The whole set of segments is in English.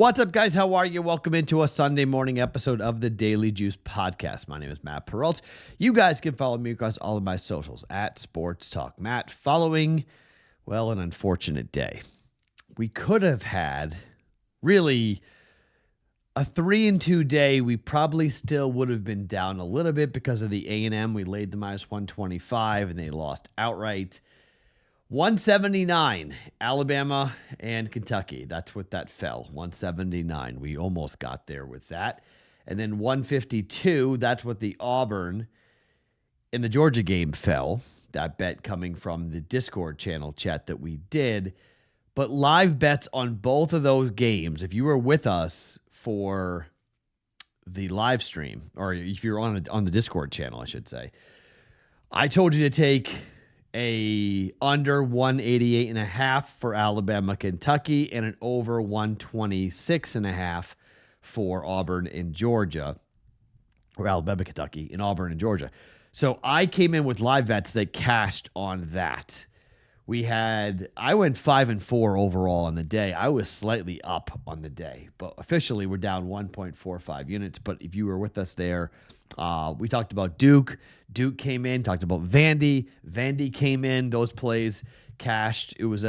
What's up, guys? How are you? Welcome into a Sunday morning episode of the Daily Juice Podcast. My name is Matt Perrault. You guys can follow me across all of my socials at Sports Talk Matt. Following, well, an unfortunate day. We could have had really a 3-2 day. We probably still would have been down a little bit because of the A&M. We laid the minus 125 and they lost outright. 179, Alabama and Kentucky. That's what that fell, 179. We almost got there with that. And then 152, that's what the Auburn in the Georgia game fell. That bet coming from the Discord channel chat that we did. But live bets on both of those games, if you were with us for the live stream, or if you're on the Discord channel, I should say, I told you to take a under 188.5 for Alabama, Kentucky, and an over 126.5 for Auburn and Georgia, or Alabama, Kentucky, and Auburn and Georgia. So I came in with live bets that cashed on that. I went 5-4 overall on the day. I was slightly up on the day, but officially we're down 1.45 units. But if you were with us there, we talked about Duke. Duke came in, talked about Vandy. Vandy came in. Those plays cashed. It was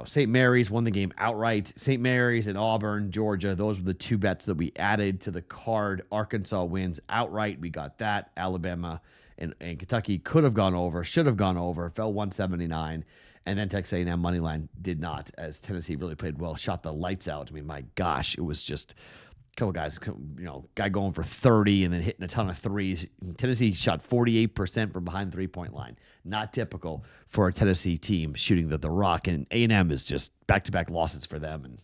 St. Mary's won the game outright. St. Mary's and Auburn, Georgia, those were the two bets that we added to the card. Arkansas wins outright. We got that. Alabama and Kentucky could have gone over, should have gone over, fell 179. And then Texas A&M moneyline did not, as Tennessee really played well, shot the lights out. I mean, my gosh, it was just a couple guys, guy going for 30 and then hitting a ton of threes. Tennessee shot 48% from behind the three-point line. Not typical for a Tennessee team shooting the rock. And A&M is just back-to-back losses for them.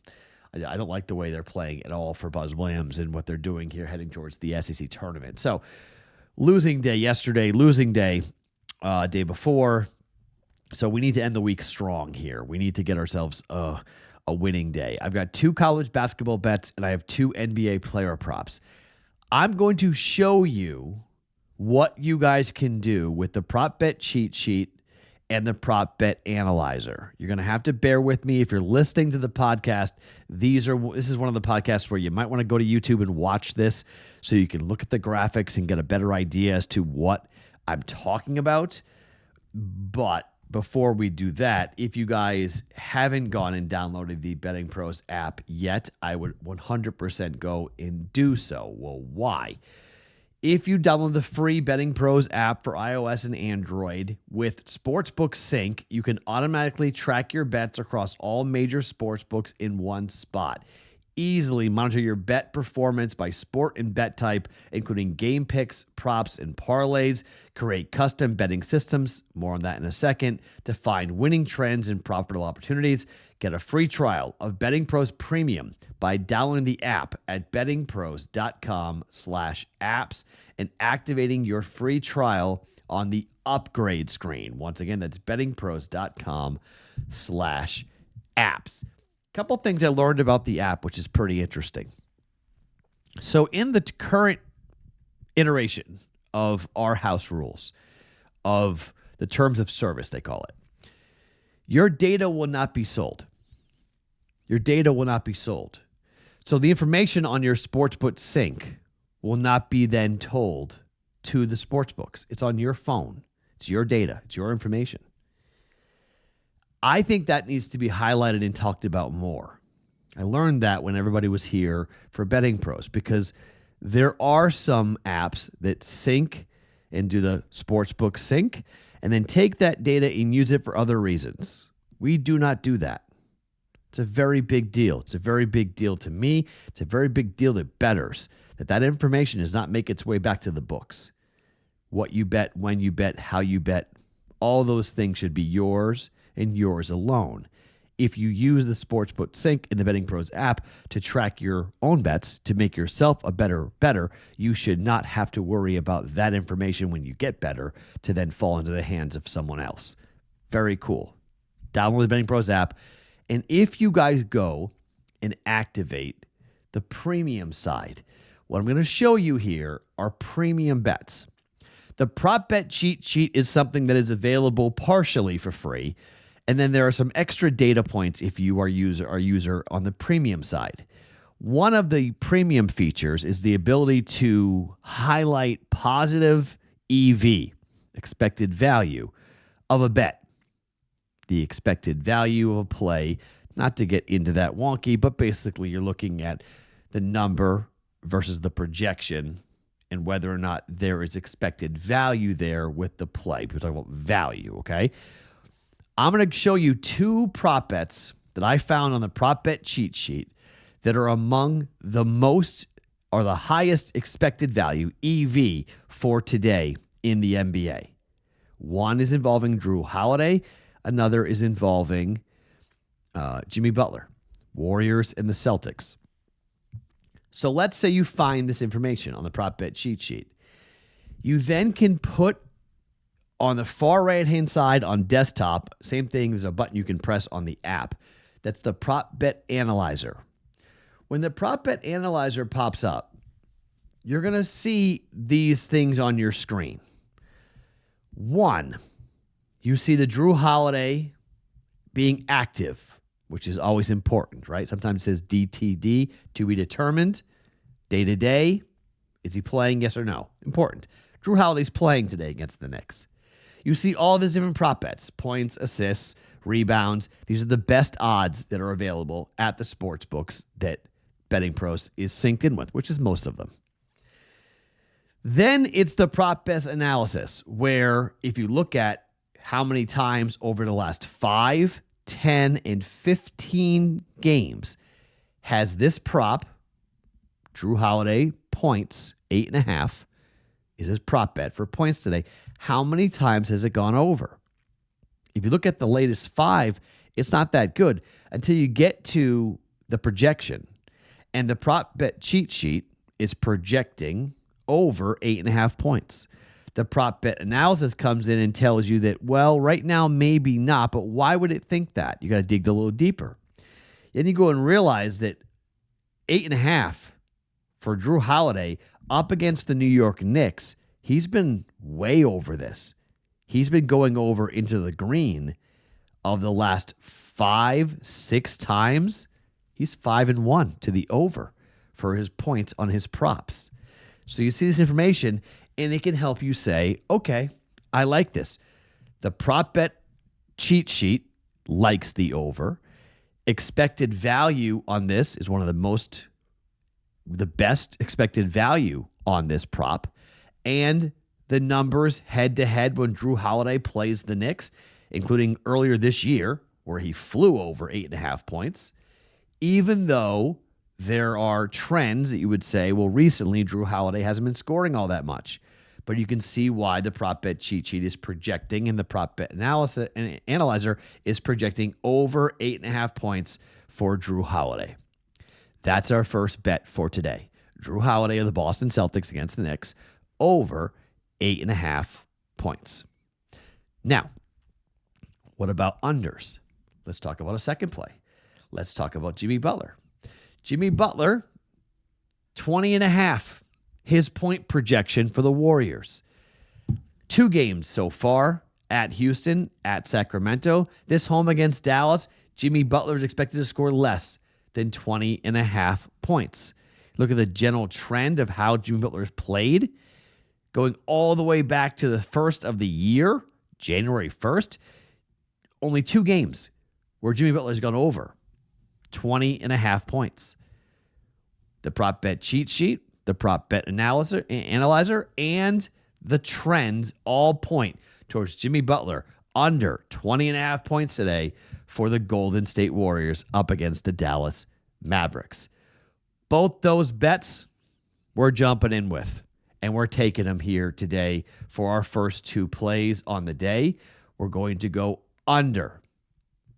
And I don't like the way they're playing at all for Buzz Williams and what they're doing here heading towards the SEC tournament. So losing day yesterday, losing day day before. So we need to end the week strong here. We need to get ourselves a winning day. I've got 2 college basketball bets and I have 2 NBA player props. I'm going to show you what you guys can do with the prop bet cheat sheet and the prop bet analyzer. You're going to have to bear with me if you're listening to the podcast. This is one of the podcasts where you might want to go to YouTube and watch this so you can look at the graphics and get a better idea as to what I'm talking about. But before we do that, if you guys haven't gone and downloaded the BettingPros app yet, I would 100% go and do so. Well, why? If you download the free BettingPros app for iOS and Android with Sportsbook Sync, you can automatically track your bets across all major sportsbooks in one spot. Easily monitor your bet performance by sport and bet type, including game picks, props, and parlays. Create custom betting systems, more on that in a second, to find winning trends and profitable opportunities. Get a free trial of BettingPros Premium by downloading the app at bettingpros.com/apps and activating your free trial on the upgrade screen. Once again, that's bettingpros.com/apps. Couple things I learned about the app, which is pretty interesting. So in the current iteration of our house rules, of the terms of service, they call it, your data will not be sold. Your data will not be sold. So the information on your Sportsbook Sync will not be then told to the sportsbooks. It's on your phone. It's your data. It's your information. I think that needs to be highlighted and talked about more. I learned that when everybody was here for Betting Pros, because there are some apps that sync and do the Sportsbook Sync and then take that data and use it for other reasons. We do not do that. It's a very big deal. It's a very big deal to me. It's a very big deal to bettors that information does not make its way back to the books. What you bet, when you bet, how you bet, all those things should be yours and yours alone. If you use the Sportsbook Sync in the BettingPros app to track your own bets, to make yourself a better bettor, you should not have to worry about that information when you get better to then fall into the hands of someone else. Very cool. Download the BettingPros app. And if you guys go and activate the premium side, what I'm going to show you here are premium bets. The prop bet cheat sheet is something that is available partially for free. And then there are some extra data points if you are a user on the premium side. One of the premium features is the ability to highlight positive EV, expected value, of a bet. The expected value of a play, not to get into that wonky, but basically you're looking at the number versus the projection and whether or not there is expected value there with the play. We're talking about value, okay? I'm going to show you two prop bets that I found on the prop bet cheat sheet that are among the most or the highest expected value, EV, for today in the NBA. One is involving Drew Holiday. Another is involving Jimmy Butler, Warriors and the Celtics. So let's say you find this information on the prop bet cheat sheet. You then can put on the far right-hand side on desktop, same thing, there's a button you can press on the app. That's the prop bet analyzer. When the prop bet analyzer pops up, you're going to see these things on your screen. One, you see the Drew Holiday being active, which is always important, right? Sometimes it says DTD, to be determined. Day to day, is he playing, yes or no? Important. Drew Holiday's playing today against the Knicks. You see all of his different prop bets, points, assists, rebounds. These are the best odds that are available at the sports books that BettingPros is synced in with, which is most of them. Then it's the prop bet analysis, where if you look at how many times over the last 5, 10, and 15 games has this prop, Drew Holiday, points, 8.5, is his prop bet for points today. How many times has it gone over? If you look at the latest 5, it's not that good until you get to the projection. And the prop bet cheat sheet is projecting over 8.5 points. The prop bet analysis comes in and tells you that, well, right now, maybe not, but why would it think that? You got to dig a little deeper. Then you go and realize that 8.5 for Drew Holiday up against the New York Knicks, he's been way over this. He's been going over into the green of the last 5, 6 times. He's 5-1 to the over for his points on his props. So you see this information, and it can help you say, okay, I like this. The prop bet cheat sheet likes the over. Expected value on this is one of the best expected value on this prop. And the numbers head-to-head when Drew Holiday plays the Knicks, including earlier this year, where he flew over 8.5 points, even though there are trends that you would say, well, recently Drew Holiday hasn't been scoring all that much. But you can see why the prop bet cheat sheet is projecting, and the prop bet analyzer is projecting over 8.5 points for Drew Holiday. That's our first bet for today. Drew Holiday of the Boston Celtics against the Knicks over 8.5 points. Now, what about unders? Let's talk about a second play. Let's talk about Jimmy Butler. Jimmy Butler, 20.5, his point projection for the Warriors. 2 games so far, at Houston, at Sacramento. This home against Dallas, Jimmy Butler is expected to score less than 20.5 points. Look at the general trend of how Jimmy Butler has played. Going all the way back to the first of the year, January 1st, only 2 games where Jimmy Butler has gone over 20.5 points. The prop bet cheat sheet, the prop bet analyzer, and the trends all point towards Jimmy Butler under 20.5 points today for the Golden State Warriors up against the Dallas Mavericks. Both those bets we're jumping in with, and we're taking them here today for our first 2 plays on the day. We're going to go under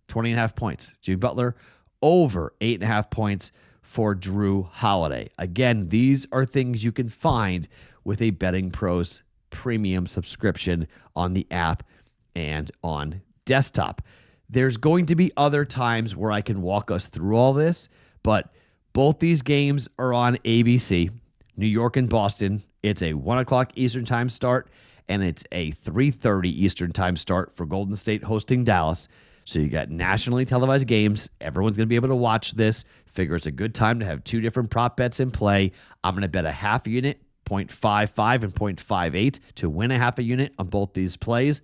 20.5 points. Jimmy Butler over 8.5 points for Drew Holiday. Again, these are things you can find with a BettingPros premium subscription on the app and on desktop. There's going to be other times where I can walk us through all this, but both these games are on ABC, New York and Boston. It's a 1 o'clock Eastern time start, and it's a 3:30 Eastern time start for Golden State hosting Dallas. So you got nationally televised games. Everyone's going to be able to watch this. Figure it's a good time to have two different prop bets in play. I'm going to bet a half unit, 0.55 and 0.58 to win a half a unit on both these plays.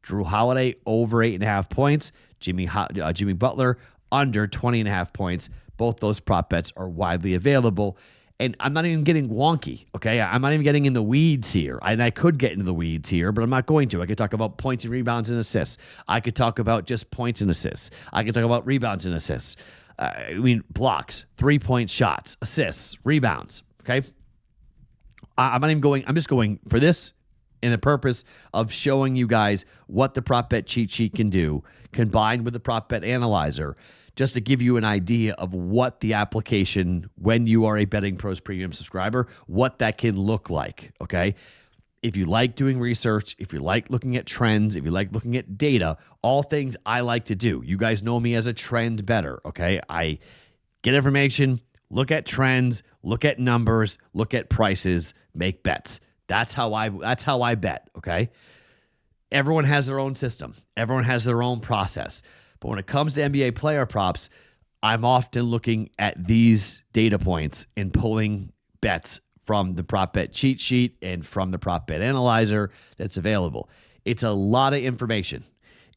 Drew Holiday over 8.5 points. Jimmy Butler under 20.5 points. Both those prop bets are widely available. And I'm not even getting wonky, okay? I'm not even getting in the weeds here. And I could get into the weeds here, but I'm not going to. I could talk about points and rebounds and assists. I could talk about just points and assists. I could talk about rebounds and assists. Blocks, 3-point shots, assists, rebounds, okay? I'm not even going. I'm just going for this in the purpose of showing you guys what the prop bet cheat sheet can do, combined with the prop bet analyzer, just to give you an idea of what the application, when you are a Betting Pros Premium subscriber, what that can look like, okay? If you like doing research, if you like looking at trends, if you like looking at data, all things I like to do. You guys know me as a trend better, okay? I get information, look at trends, look at numbers, look at prices, make bets. That's how I bet, okay? Everyone has their own system. Everyone has their own process. But when it comes to NBA player props, I'm often looking at these data points and pulling bets from the prop bet cheat sheet and from the prop bet analyzer that's available. It's a lot of information.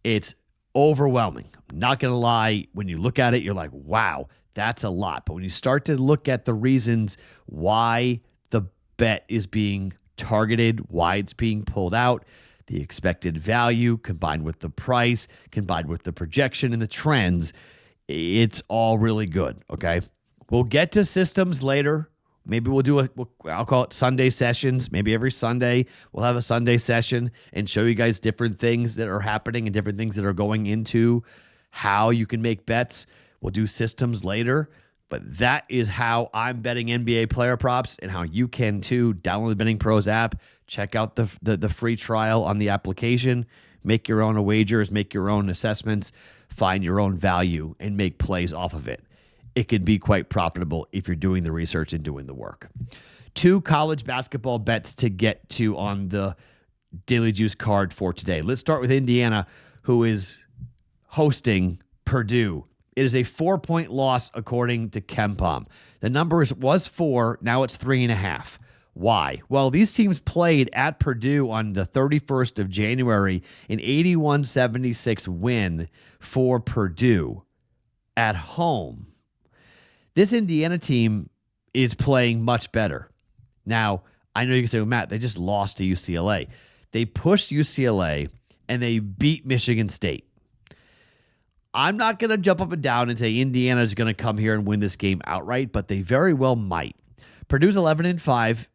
It's overwhelming. I'm not going to lie. When you look at it, you're like, wow, that's a lot. But when you start to look at the reasons why the bet is being targeted, why it's being pulled out, the expected value combined with the price, combined with the projection and the trends, it's all really good, okay? We'll get to systems later. Maybe we'll do I'll call it Sunday sessions. Maybe every Sunday we'll have a Sunday session and show you guys different things that are happening and different things that are going into how you can make bets. We'll do systems later. But that is how I'm betting NBA player props and how you can too. Download the BettingPros app. Check out the free trial on the application. Make your own wagers. Make your own assessments. Find your own value and make plays off of it. It can be quite profitable if you're doing the research and doing the work. 2 college basketball bets to get to on the Daily Juice card for today. Let's start with Indiana, who is hosting Purdue. It is a 4-point loss according to KenPom. The number was 4. Now it's 3.5. Why? Well, these teams played at Purdue on the 31st of January, an 81-76 win for Purdue at home. This Indiana team is playing much better. Now, I know you can say, well, Matt, they just lost to UCLA. They pushed UCLA and they beat Michigan State. I'm not going to jump up and down and say Indiana is going to come here and win this game outright, but they very well might. Purdue's 11-5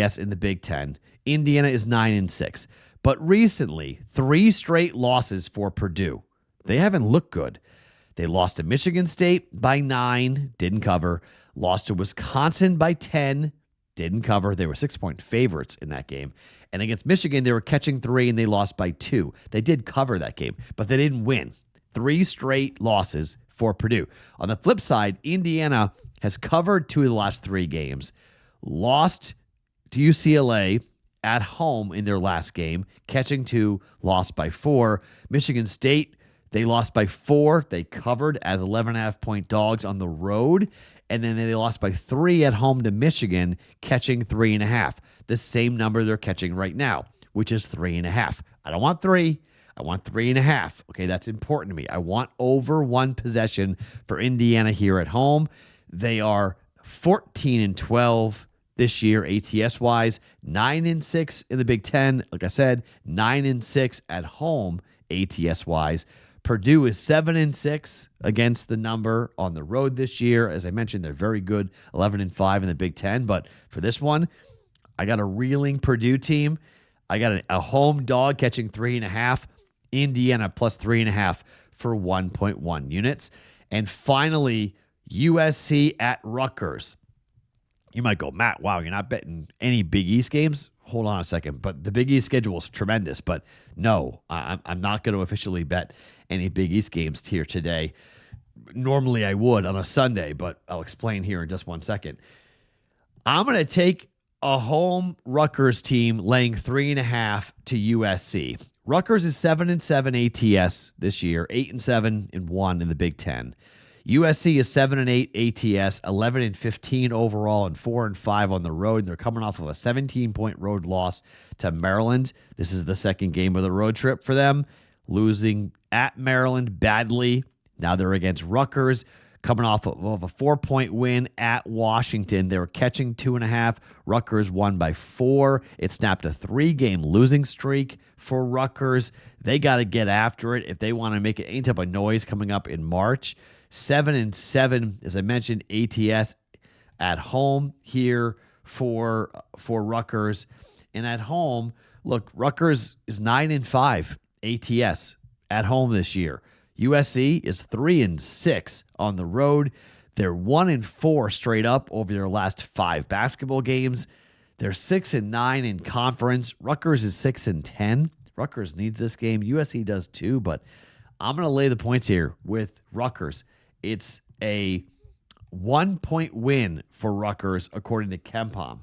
ATS in the Big Ten. Indiana is 9-6. But recently, 3 straight losses for Purdue. They haven't looked good. They lost to Michigan State by 9, didn't cover. Lost to Wisconsin by 10, didn't cover. They were 6-point favorites in that game. And against Michigan, they were catching 3 and they lost by 2. They did cover that game, but they didn't win. 3 straight losses for Purdue. On the flip side, Indiana has covered 2 of the last 3 games, lost to UCLA at home in their last game, catching 2, lost by 4. Michigan State, they lost by 4. They covered as 11.5-point dogs on the road, and then they lost by 3 at home to Michigan, catching 3.5. The same number they're catching right now, which is 3.5. I don't want 3. I want 3.5. Okay, that's important to me. I want over 1 possession for Indiana here at home. They are 14-12 this year ATS-wise, 9-6 in the Big Ten. Like I said, 9-6 at home ATS-wise. Purdue is 7-6 against the number on the road this year. As I mentioned, they're very good, 11-5 in the Big Ten. But for this one, I got a reeling Purdue team. I got a home dog catching 3.5. Indiana plus 3.5 for 1.1 units. And finally, USC at Rutgers. You might go, Matt, wow, you're not betting any Big East games? Hold on a second. But the Big East schedule is tremendous. But no, I'm not going to officially bet any Big East games here today. Normally I would on a Sunday, but I'll explain here in just 1 second. I'm going to take a home Rutgers team laying 3.5 to USC. Rutgers is 7-7 ATS this year, 8-7-1 in the Big Ten. USC is 7-8 ATS, 11-15 overall, and 4-5 on the road. And they're coming off of a 17-point road loss to Maryland. This is the second game of the road trip for them, losing at Maryland badly. Now they're against Rutgers, coming off of a 4-point win at Washington. They were catching 2.5. Rutgers won by 4. It snapped a 3-game losing streak for Rutgers. They got to get after it if they want to make any type of noise coming up in March. 7-7, as I mentioned, ATS at home here for Rutgers. And at home, look, Rutgers is 9-5 ATS at home this year. USC is 3-6 on the road. They're 1-4 straight up over their last 5 basketball games. They're 6-9 in conference. Rutgers is 6-10. Rutgers needs this game. USC does too, but I'm going to lay the points here with Rutgers. It's a 1-point win for Rutgers, according to KenPom.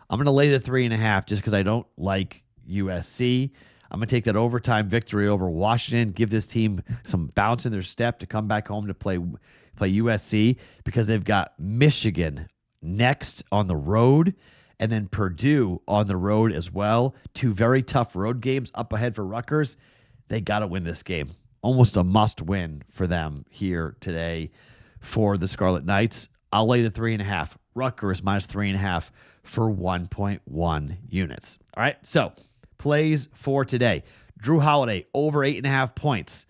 I'm going to lay the 3.5 just because I don't like USC. I'm going to take that overtime victory over Washington, give this team some bounce in their step to come back home to play USC, because they've got Michigan next on the road and then Purdue on the road as well. 2 very tough road games up ahead for Rutgers. They got to win this game. Almost a must win for them here today for the Scarlet Knights. I'll lay the 3.5. Rutgers minus 3.5 for 1.1 units. All right, so plays for today. Drew Holiday over 8.5 points.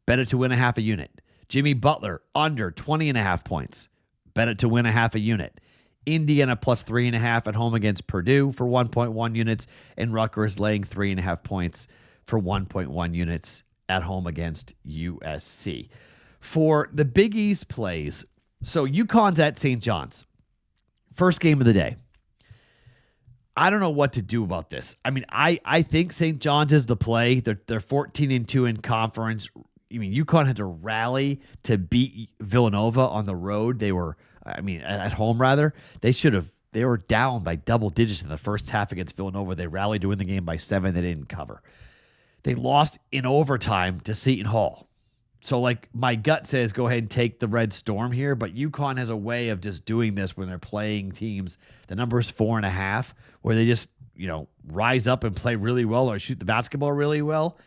Bet it to win a half a unit. Jimmy Butler under 20.5 points. Bet it to win a half a unit. Indiana plus 3.5 at home against Purdue for 1.1 units. And Rutgers laying 3.5 points for 1.1 units at home against USC. For the Big East plays, so UConn's at St. John's. First game of the day. I don't know what to do about this. I mean, I think St. John's is the play. They're 14-2 in conference. I mean, UConn had to rally to beat Villanova on the road. They were, at home rather. They were down by double digits in the first half against Villanova. They rallied to win the game by 7. They didn't cover. They lost in overtime to Seton Hall. So, my gut says go ahead and take the Red Storm here, but UConn has a way of just doing this when they're playing teams. The number is 4.5, where they just, rise up and play really well or shoot the basketball really well.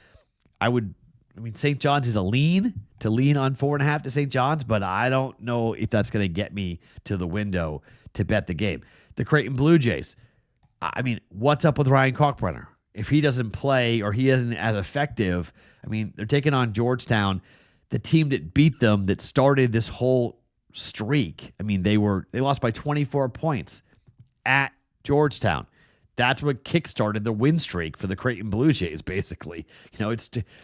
St. John's is a lean on 4.5 to St. John's, but I don't know if that's going to get me to the window to bet the game. The Creighton Blue Jays. What's up with Ryan Kalkbrenner? If he doesn't play or he isn't as effective, they're taking on Georgetown, the team that beat them, that started this whole streak. They lost by 24 points at Georgetown. That's what kickstarted the win streak for the Creighton Blue Jays, basically.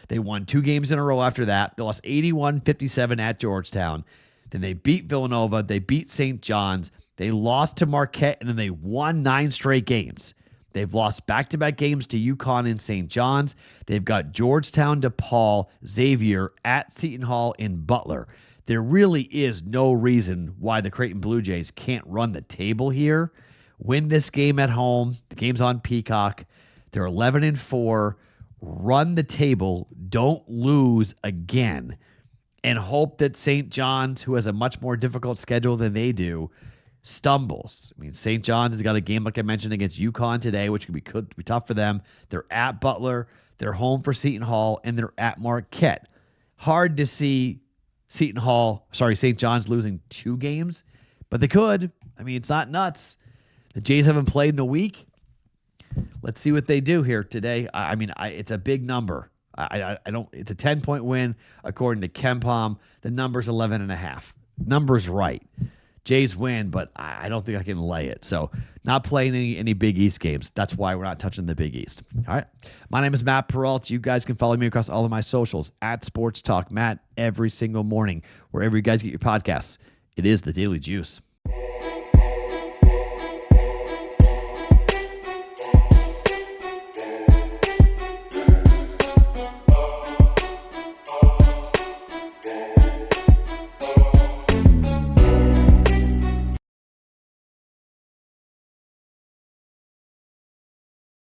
They won 2 games in a row after that. They lost 81-57 at Georgetown. Then they beat Villanova. They beat St. John's. They lost to Marquette, and then they won 9 straight games. They've lost back-to-back games to UConn and St. John's. They've got Georgetown, DePaul, Xavier, at Seton Hall, and Butler. There really is no reason why the Creighton Blue Jays can't run the table here. Win this game at home. The game's on Peacock. They're 11-4. Run the table. Don't lose again. And hope that St. John's, who has a much more difficult schedule than they do, stumbles. St. John's has got a game, like I mentioned, against UConn today, which could be tough for them. They're at Butler. They're home for Seton Hall, and they're at Marquette. Hard to see St. John's losing 2 games, but they could. It's not nuts. The Jays haven't played in a week. Let's see what they do here today. It's a big number. It's a 10-point win according to KenPom. The number's 11.5. Number's right. Jays win, but I don't think I can lay it. So not playing any Big East games. That's why we're not touching the Big East. All right. My name is Matt Perrault. You guys can follow me across all of my socials at Sports Talk Matt every single morning, wherever you guys get your podcasts. It is the Daily Juice.